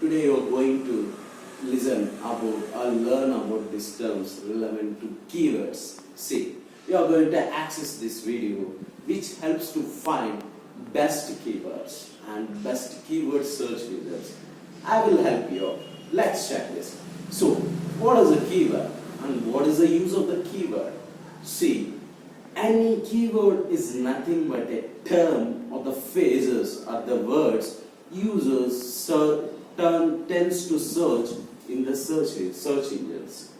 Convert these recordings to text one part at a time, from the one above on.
Today you are going to listen about or learn about these terms relevant to keywords. See, you are going to access this video which helps to find best keywords and best keyword search results. I will help you out. Let's check this. So, what is a keyword and what is the use of the keyword? See, any keyword is nothing but a term or the phrases or the words users tends to search in the search engines.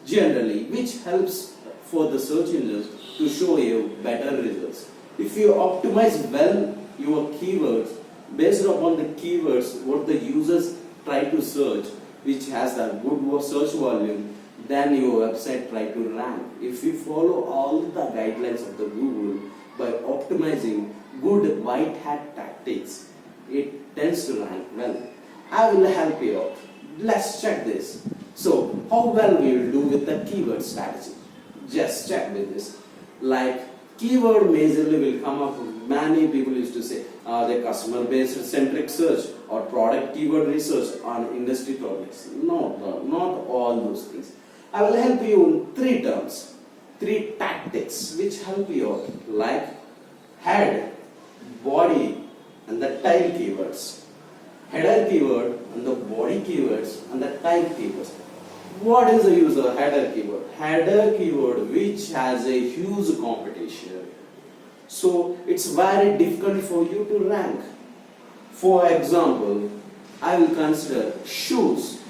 Generally, which helps for the search engines to show you better results. If you optimize well your keywords based upon the keywords what the users try to search, which has a good search volume, then your website try to rank. If you follow all the guidelines of the Google by optimizing good white hat tactics, it tends to rank well. I will help you out. Let's check this. So, how well we will do with the keyword strategy? Just check with this. Like, keyword majorly will come up. Many people used to say the customer based centric search or product keyword research on industry topics. No, not all those things. I will help you in three terms, three tactics which help you out, like head, body and the tail keywords. Header keyword and the body keywords and the tail keywords. What is the use of header keyword? Header keyword which has a huge competition. So it's very difficult for you to rank. For example, I will consider shoes.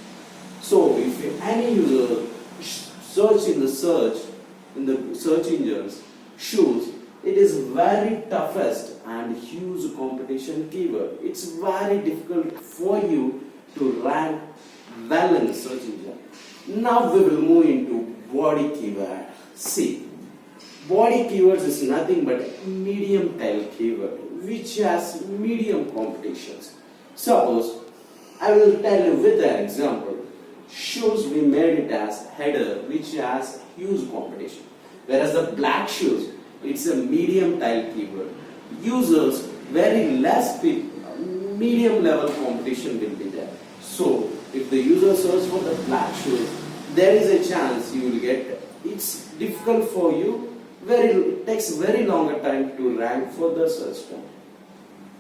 So if any user search in the search engines shoes, it is very toughest and huge competition keyword. It's very difficult for you to rank well in the search engine. Now we will move into body keyword. See, body keywords is nothing but medium tail keyword which has medium competitions. Suppose I will tell you with an example. Shoes, we made it as header which has huge competition, whereas the black shoes, it's a medium tail keyword. Users, very less people, medium level competition will be there. So if the user search for the black shoes, there is a chance you will get. It's difficult for you. It takes very longer time to rank for the search term.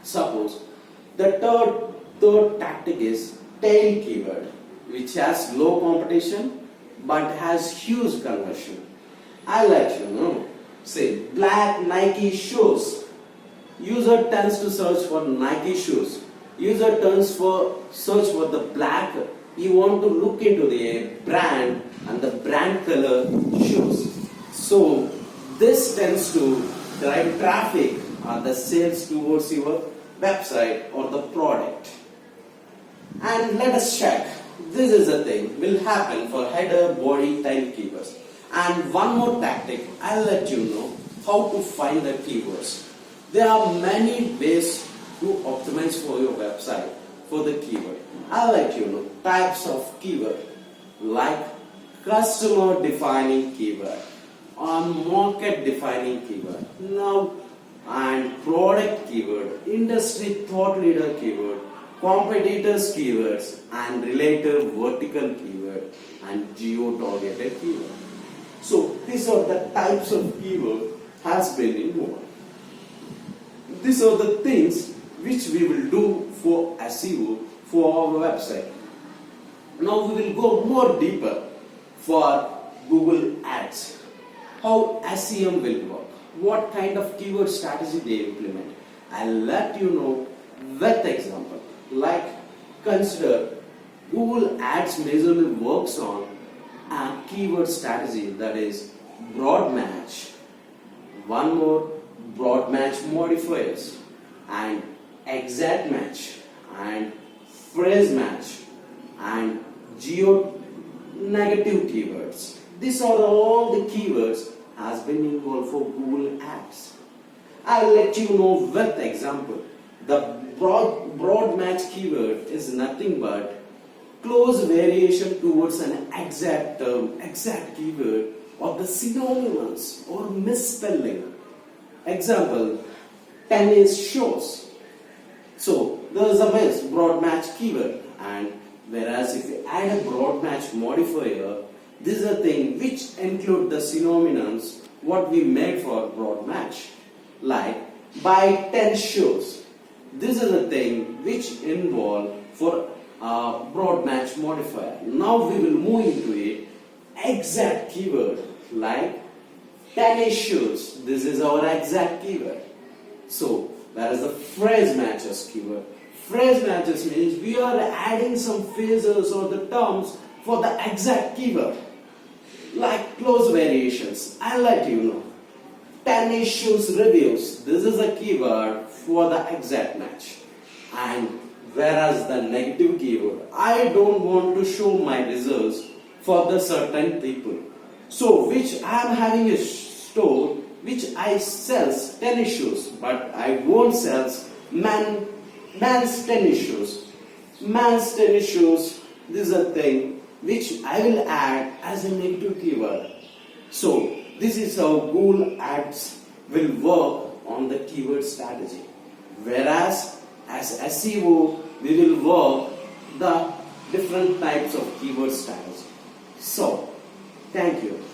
Suppose the third tactic is tail keyword, which has low competition but has huge conversion. I let you know. Say black Nike shoes. User tends to search for Nike shoes. User turns for search for the black. You want to look into the brand and the brand color shoes. So this tends to drive traffic or the sales towards your website or the product. And let us check. This is the thing will happen for header, body, tail keywords. And one more tactic, I'll let you know how to find the keywords. There are many ways to optimize for your website for the keyword. I'll let you know types of keyword like customer defining keyword or market defining keyword. Now, and product keyword, industry thought leader keyword, competitors keywords and related vertical keyword and geo-targeted keyword. So these are the types of keyword has been involved. These are the things which we will do for SEO for our website. Now we will go more deeper for Google Ads. How SEM will work. What kind of keyword strategy they implement. I'll let you know with example. Like consider Google Ads majorly works on a keyword strategy that is broad match, one more broad match modifiers and exact match and phrase match and geo negative keywords. These are all the keywords has been involved for Google Ads. I'll let you know with example. The broad match keyword is nothing but close variation towards an exact term, exact keyword, or the synonymous or misspelling. Example, tennis shoes. So there is a broad match keyword. keyword. And whereas if you add a broad match modifier, this is a thing which include the synonyms what we made for broad match, like buy 10 shoes. This is a thing which involve for a broad match modifier. Now we will move into a exact keyword like tennis shoes. This is our exact keyword. So that is the phrase matches keyword. Phrase matches means we are adding some phrases or the terms for the exact keyword. Like close variations. I'll let you know. Tennis shoes reviews. This is a keyword for the exact match. And whereas the negative keyword, I don't want to show my results for the certain people. So which I am having a store which I sells tennis shoes, but I won't sells man's tennis shoes. Man's tennis shoes, this is a thing which I will add as a negative keyword. So this is how Google Ads will work on the keyword strategy. Whereas as SEO, we will work the different types of keyword strategy. So, thank you.